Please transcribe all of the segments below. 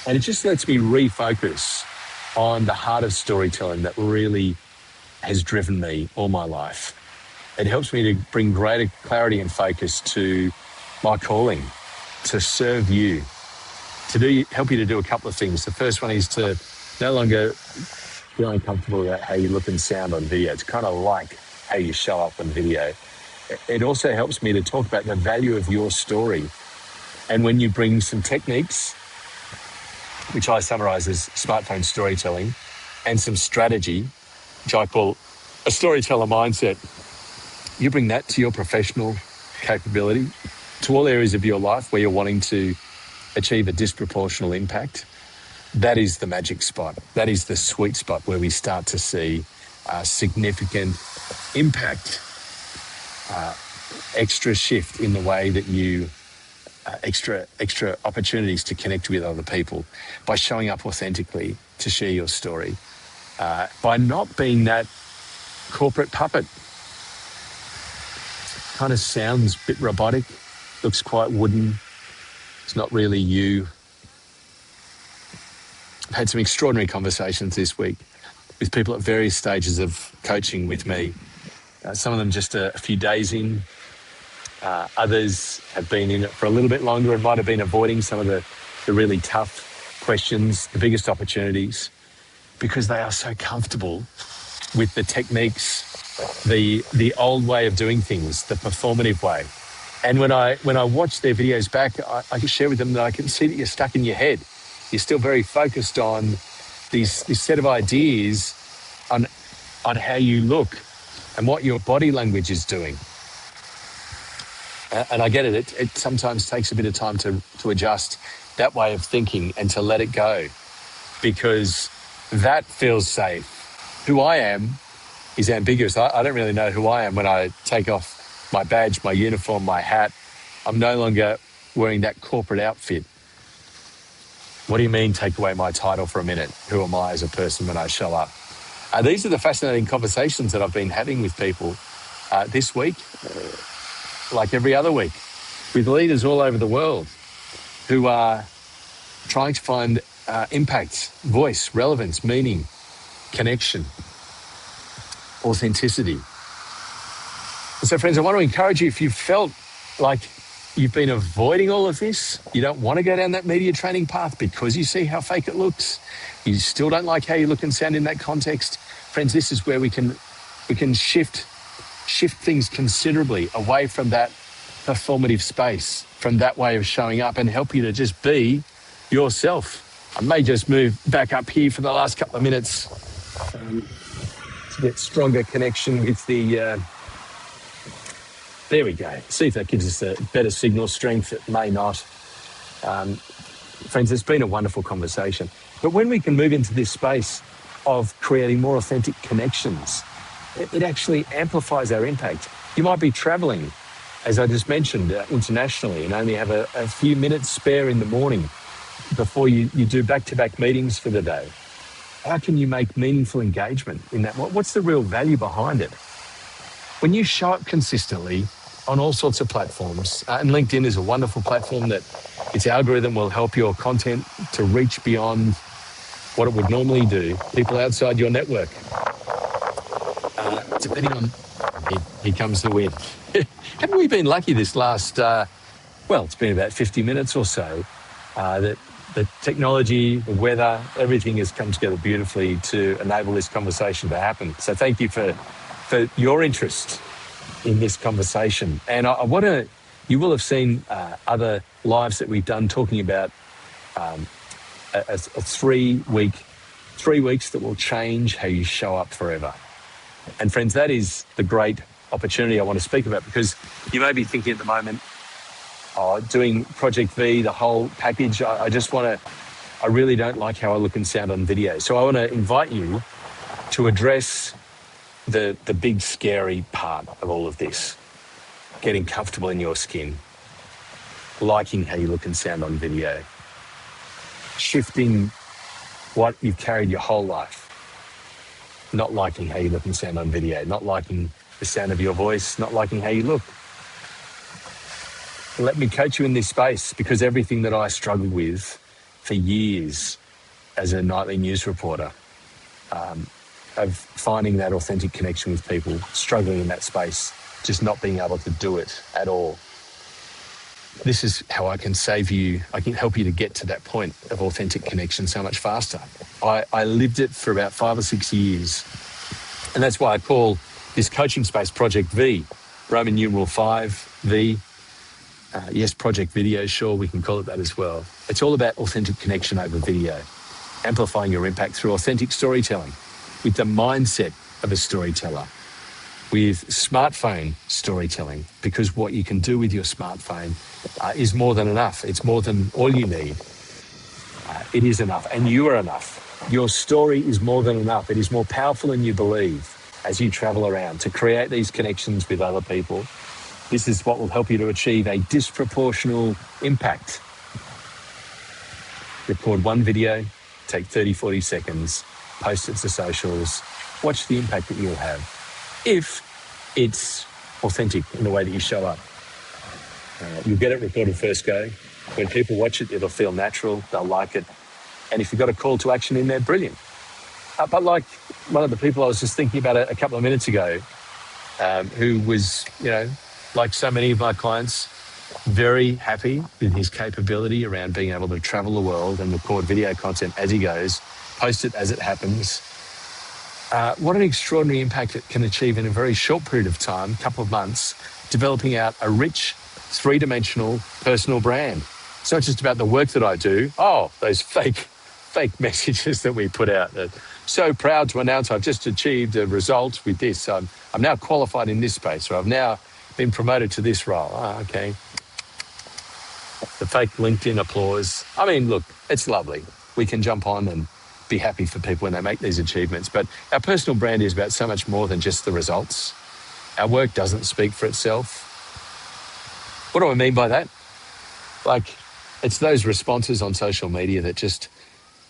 And it just lets me refocus on the heart of storytelling that really has driven me all my life. It helps me to bring greater clarity and focus to my calling, to serve you, help you to do a couple of things. The first one is to no longer feel uncomfortable about how you look and sound on video. It's kind of like how you show up on video. It also helps me to talk about the value of your story. And when you bring some techniques, which I summarize as smartphone storytelling, and some strategy, which I call a storyteller mindset, you bring that to your professional capability, to all areas of your life where you're wanting to achieve a disproportional impact. That is the magic spot. That is the sweet spot where we start to see significant impact, extra shift in the way that you, extra opportunities to connect with other people by showing up authentically to share your story, by not being that corporate puppet. Kind of sounds a bit robotic, looks quite wooden. It's not really you. I've had some extraordinary conversations this week with people at various stages of coaching with me. Some of them just a few days in. Others have been in it for a little bit longer and might have been avoiding some of the really tough questions, the biggest opportunities, because they are so comfortable with the techniques, the old way of doing things, the performative way. And when I watch their videos back, I can share with them that I can see that you're stuck in your head. You're still very focused on this set of ideas on how you look and what your body language is doing. And I get it. It sometimes takes a bit of time to adjust that way of thinking and to let it go, because that feels safe. Who I am is ambiguous. I don't really know who I am when I take off my badge, my uniform, my hat. I'm no longer wearing that corporate outfit. What do you mean, take away my title for a minute? Who am I as a person when I show up? These are the fascinating conversations that I've been having with people this week, like every other week, with leaders all over the world who are trying to find impact, voice, relevance, meaning, connection, authenticity. So friends, I want to encourage you, if you've felt like you've been avoiding all of this, you don't want to go down that media training path because you see how fake it looks, you still don't like how you look and sound in that context, friends, this is where we can shift things considerably away from that performative space, from that way of showing up, and help you to just be yourself. I may just move back up here for the last couple of minutes to get stronger connection with the... There we go. See if that gives us a better signal strength. It may not. Friends, it's been a wonderful conversation. But when we can move into this space of creating more authentic connections, it actually amplifies our impact. You might be traveling, as I just mentioned, internationally, and only have a few minutes spare in the morning before you do back-to-back meetings for the day. How can you make meaningful engagement in that? What's the real value behind it? When you show up consistently on all sorts of platforms, and LinkedIn is a wonderful platform that its algorithm will help your content to reach beyond what it would normally do, people outside your network. Depending on... Here comes the wind. Haven't we been lucky this last, it's been about 50 minutes or so, that the technology, the weather, everything has come together beautifully to enable this conversation to happen. So thank you for your interest in this conversation. And you will have seen other lives that we've done talking about a 3 weeks that will change how you show up forever. And friends, that is the great opportunity I want to speak about, because you may be thinking at the moment, doing Project V, the whole package, I really don't like how I look and sound on video. So I want to invite you to address the big scary part of all of this, getting comfortable in your skin, liking how you look and sound on video, shifting what you've carried your whole life, not liking how you look and sound on video, not liking the sound of your voice, not liking how you look. Let me coach you in this space, because everything that I struggled with for years as a nightly news reporter, of finding that authentic connection with people, struggling in that space, just not being able to do it at all. This is how I can save you, I can help you to get to that point of authentic connection so much faster. I lived it for about 5 or 6 years. And that's why I call this coaching space Project V, Roman numeral 5, V. Yes, Project Video, sure, we can call it that as well. It's all about authentic connection over video, amplifying your impact through authentic storytelling, with the mindset of a storyteller, with smartphone storytelling, because what you can do with your smartphone is more than enough. It's more than all you need. It is enough, and you are enough. Your story is more than enough. It is more powerful than you believe as you travel around to create these connections with other people. This is what will help you to achieve a disproportional impact. Record one video, take 30, 40 seconds, post it to socials, watch the impact that you'll have if it's authentic in the way that you show up. You'll get it recorded first go. When people watch it, it'll feel natural, they'll like it. And if you've got a call to action in there, brilliant. But like one of the people I was just thinking about a couple of minutes ago, who was, like so many of my clients, very happy with his capability around being able to travel the world and record video content as he goes, post it as it happens. What an extraordinary impact it can achieve in a very short period of time, couple of months, developing out a rich, three-dimensional personal brand. It's not just about the work that I do. Oh, those fake messages that we put out. So proud to announce I've just achieved a result with this. I'm now qualified in this space, or I've now been promoted to this role. Oh, okay. The fake LinkedIn applause. I mean, look, it's lovely. We can jump on and be happy for people when they make these achievements. But our personal brand is about so much more than just the results. Our work doesn't speak for itself. What do I mean by that? Like, it's those responses on social media that just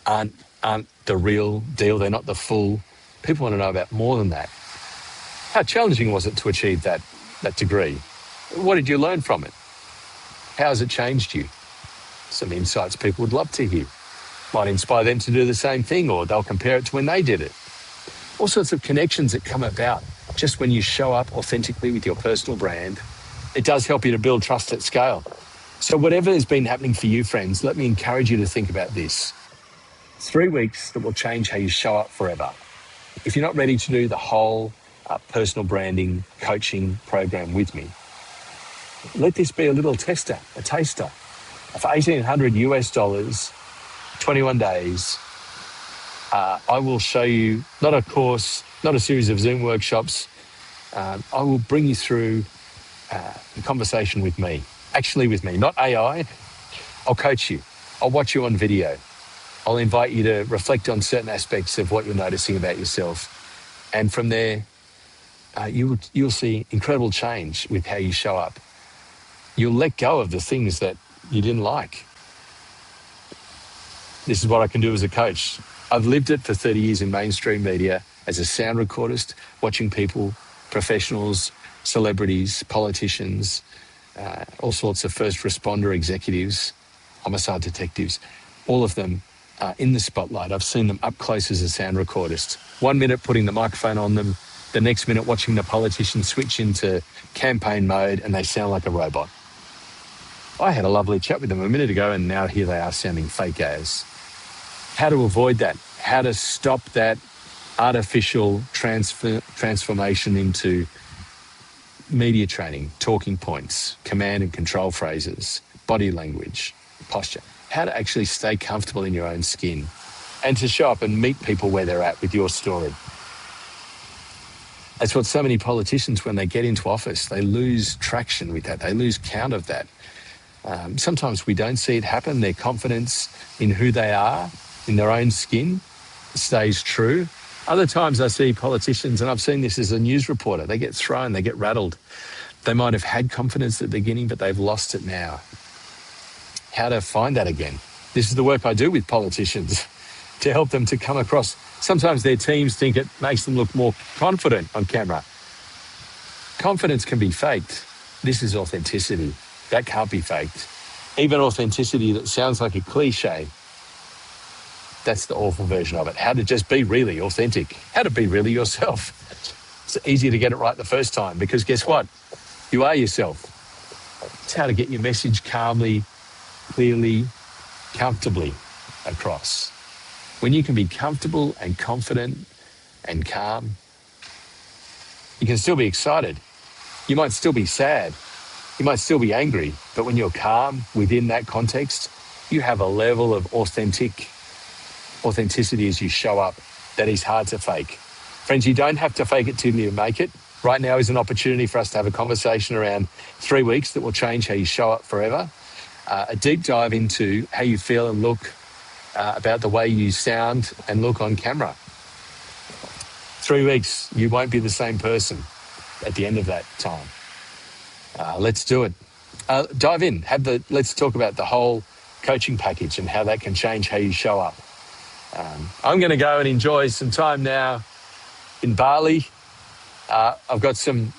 aren't the real deal. They're not the full. People want to know about more than that. How challenging was it to achieve that degree? What did you learn from it? How has it changed you? Some insights people would love to hear. Might inspire them to do the same thing, or they'll compare it to when they did it. All sorts of connections that come about just when you show up authentically with your personal brand. It does help you to build trust at scale. So whatever has been happening for you, friends, let me encourage you to think about this. 3 weeks that will change how you show up forever. If you're not ready to do the whole personal branding coaching program with me, let this be a little tester, a taster. For $1,800 US, 21 days, I will show you, not a course, not a series of Zoom workshops. I will bring you through a conversation with me, actually with me, not AI. I'll coach you. I'll watch you on video. I'll invite you to reflect on certain aspects of what you're noticing about yourself. And from there, you'll see incredible change with how you show up. You'll let go of the things that you didn't like. This is what I can do as a coach. I've lived it for 30 years in mainstream media as a sound recordist, watching people, professionals, celebrities, politicians, all sorts of first responder executives, homicide detectives, all of them in the spotlight. I've seen them up close as a sound recordist. 1 minute putting the microphone on them, the next minute watching the politicians switch into campaign mode and they sound like a robot. I had a lovely chat with them a minute ago and now here they are sounding fake as. How to avoid that, how to stop that artificial transformation into media training, talking points, command and control phrases, body language, posture, how to actually stay comfortable in your own skin and to show up and meet people where they're at with your story. That's what so many politicians, when they get into office, they lose traction with that. They lose count of that. Sometimes we don't see it happen. Their confidence in who they are, in their own skin, stays true. Other times I see politicians, and I've seen this as a news reporter, they get thrown, they get rattled. They might have had confidence at the beginning, but they've lost it now. How to find that again? This is the work I do with politicians to help them to come across. Sometimes their teams think it makes them look more confident on camera. Confidence can be faked. This is authenticity. That can't be faked. Even authenticity that sounds like a cliche That's the awful version of it. How to just be really authentic. How to be really yourself. It's easier to get it right the first time because guess what? You are yourself. It's how to get your message calmly, clearly, comfortably across. When you can be comfortable and confident and calm, you can still be excited. You might still be sad. You might still be angry. But when you're calm within that context, you have a level of authenticity as you show up that is hard to fake. Friends, you don't have to fake it till you make it. Right now is an opportunity for us to have a conversation around 3 weeks that will change how you show up forever. A deep dive into how you feel and look about the way you sound and look on camera. 3 weeks, you won't be the same person at the end of that time. Let's do it. Dive in. Let's talk about the whole coaching package and how that can change how you show up. I'm going to go and enjoy some time now in Bali. I've got some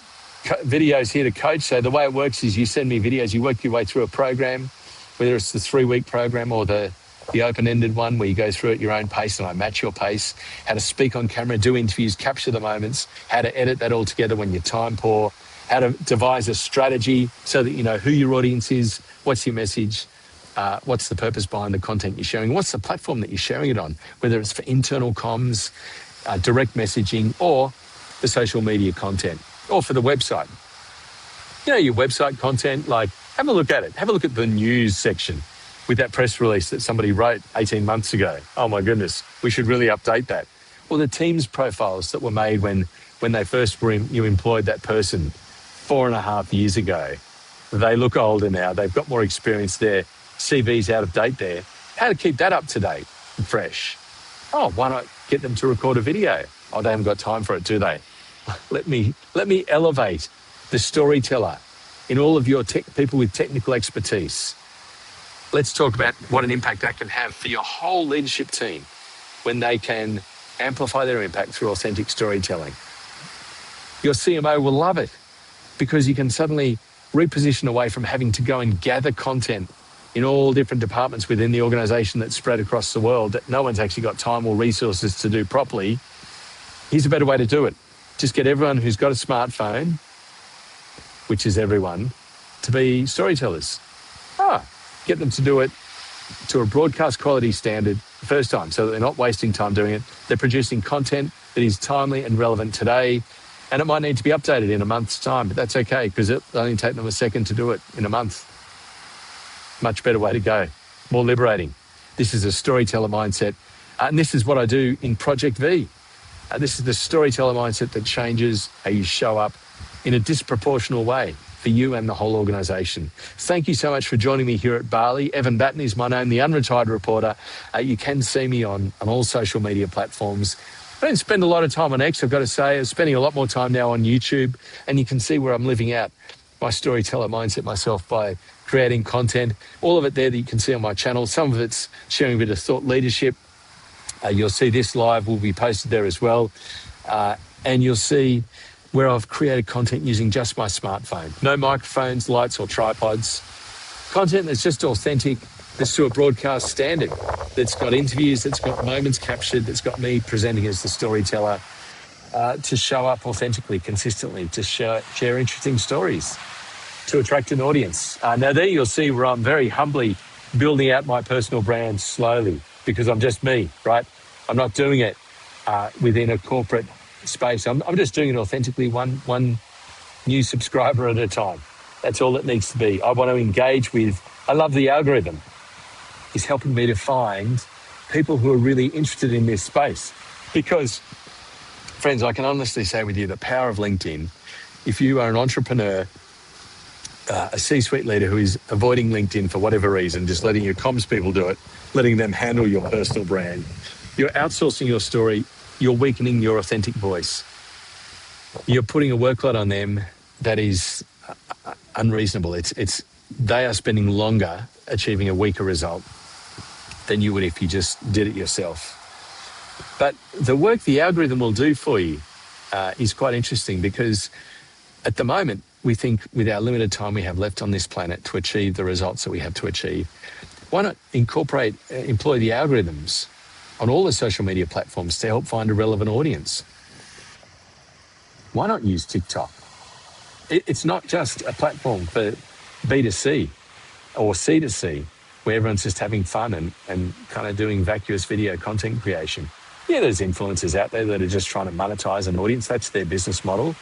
videos here to coach. So the way it works is you send me videos, you work your way through a program, whether it's the 3-week program or the open-ended one where you go through at your own pace and I match your pace, how to speak on camera, do interviews, capture the moments, how to edit that all together when you're time poor, how to devise a strategy so that you know who your audience is, what's your message, what's the purpose behind the content you're sharing, what's the platform that you're sharing it on, whether it's for internal comms, direct messaging, or the social media content, or for the website. You know, your website content, like have a look at it. Have a look at the news section with that press release that somebody wrote 18 months ago. Oh my goodness, we should really update that. Or the Teams profiles that were made when they first you employed that person 4.5 years ago. They look older now. They've got more experience. Their CV's out of date there. How to keep that up to date and fresh? Oh, why not get them to record a video? Oh, they haven't got time for it, do they? Let me elevate the storyteller in all of your people with technical expertise. Let's talk about what an impact that can have for your whole leadership team when they can amplify their impact through authentic storytelling. Your CMO will love it because you can suddenly reposition away from having to go and gather content in all different departments within the organization that's spread across the world that no one's actually got time or resources to do properly. Here's a better way to do it. Just get everyone who's got a smartphone, which is everyone, to be storytellers. Get them to do it to a broadcast quality standard the first time so that they're not wasting time doing it. They're producing content that is timely and relevant today, and it might need to be updated in a month's time, but that's okay because it'll only take them a second to do it in a month. Much better way to go. More liberating. This is a storyteller mindset, and this is what I do in Project V. This is the storyteller mindset that changes how you show up in a disproportional way for you and the whole organisation. Thank you so much for joining me here at Bali. Evan Batten is my name, the unretired reporter. You can see me on all social media platforms. I don't spend a lot of time on X, I've got to say. I'm spending a lot more time now on YouTube, and you can see where I'm living out my storyteller mindset myself by creating content. All of it there that you can see on my channel. Some of it's sharing a bit of thought leadership. You'll see this live will be posted there as well. And you'll see where I've created content using just my smartphone. No microphones, lights or tripods. Content that's just authentic, that's to a broadcast standard, that's got interviews, that's got moments captured, that's got me presenting as the storyteller to show up authentically, consistently, to share interesting stories, to attract an audience. Now there you'll see where I'm very humbly building out my personal brand slowly because I'm just me, right? I'm not doing it within a corporate space. I'm just doing it authentically, one new subscriber at a time. That's all it needs to be. I want to engage with, I love the algorithm. It's helping me to find people who are really interested in this space. Because, friends, I can honestly say with you, the power of LinkedIn, if you are an entrepreneur, a C-suite leader who is avoiding LinkedIn for whatever reason, just letting your comms people do it, letting them handle your personal brand, you're outsourcing your story, you're weakening your authentic voice. You're putting a workload on them that is unreasonable. They are spending longer achieving a weaker result than you would if you just did it yourself. But the work the algorithm will do for you is quite interesting because at the moment, we think with our limited time we have left on this planet to achieve the results that we have to achieve, why not employ the algorithms on all the social media platforms to help find a relevant audience. Why not use TikTok? It's not just a platform for B2C or C2C, where everyone's just having fun and kind of doing vacuous video content creation. Yeah, there's influencers out there that are just trying to monetize an audience. That's their business model.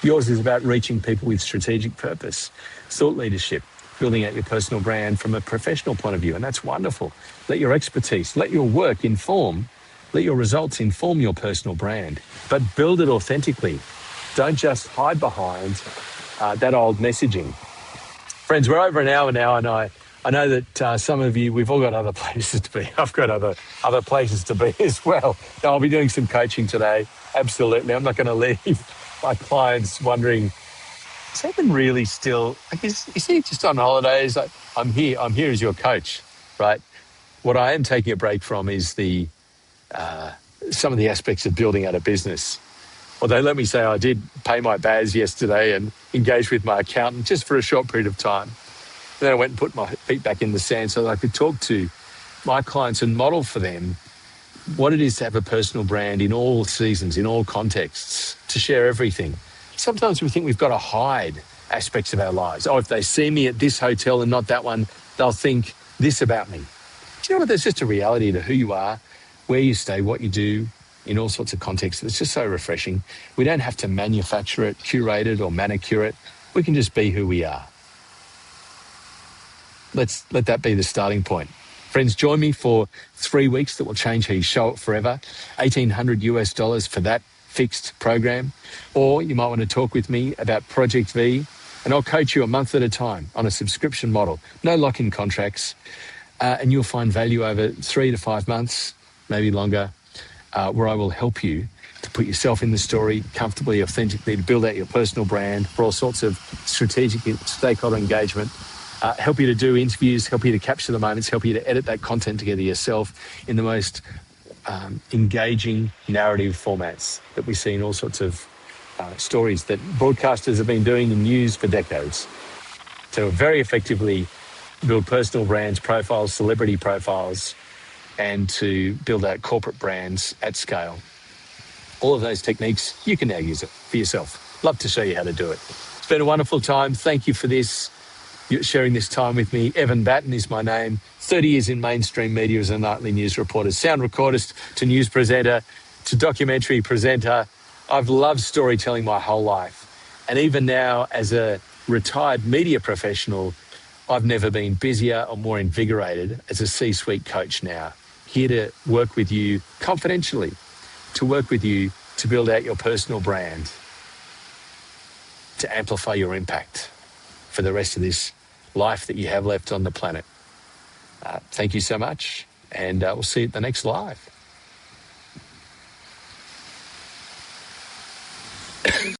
Yours is about reaching people with strategic purpose, thought leadership, building out your personal brand from a professional point of view. And that's wonderful. Let your expertise, let your work let your results inform your personal brand, but build it authentically. Don't just hide behind that old messaging. Friends, we're over an hour now, and I know that some of you, we've all got other places to be. I've got other places to be as well. Now, I'll be doing some coaching today. Absolutely. I'm not going to leave my clients wondering, is Evan really still, is he just on holidays? I'm here as your coach, right? What I am taking a break from is some of the aspects of building out a business. Although let me say, I did pay my BAS yesterday and engage with my accountant just for a short period of time. Then I went and put my feet back in the sand so that I could talk to my clients and model for them what it is to have a personal brand in all seasons, in all contexts, to share everything. Sometimes we think we've got to hide aspects of our lives. Oh, if they see me at this hotel and not that one, they'll think this about me. Do you know what? There's just a reality to who you are, where you stay, what you do, in all sorts of contexts. It's just so refreshing. We don't have to manufacture it, curate it, or manicure it. We can just be who we are. Let that be the starting point. Friends, join me for 3 weeks that will change how you show up forever. $1,800 for that fixed program. Or you might want to talk with me about Project V, and I'll coach you a month at a time on a subscription model. No lock-in contracts. And you'll find value over 3 to 5 months, maybe longer, where I will help you to put yourself in the story comfortably, authentically, to build out your personal brand for all sorts of strategic stakeholder engagement, help you to do interviews, help you to capture the moments, help you to edit that content together yourself in the most engaging narrative formats that we see in all sorts of stories that broadcasters have been doing in news for decades. To very effectively build personal brands, profiles, celebrity profiles, and to build out corporate brands at scale. All of those techniques, you can now use it for yourself. Love to show you how to do it. It's been a wonderful time. Thank you for this, sharing this time with me. Evan Batten is my name. 30 years in mainstream media as a nightly news reporter, sound recordist to news presenter to documentary presenter. I've loved storytelling my whole life. And even now, as a retired media professional, I've never been busier or more invigorated as a C-suite coach now. Here to work with you confidentially, to work with you to build out your personal brand, to amplify your impact for the rest of this life that you have left on the planet. Thank you so much, and we'll see you at the next live.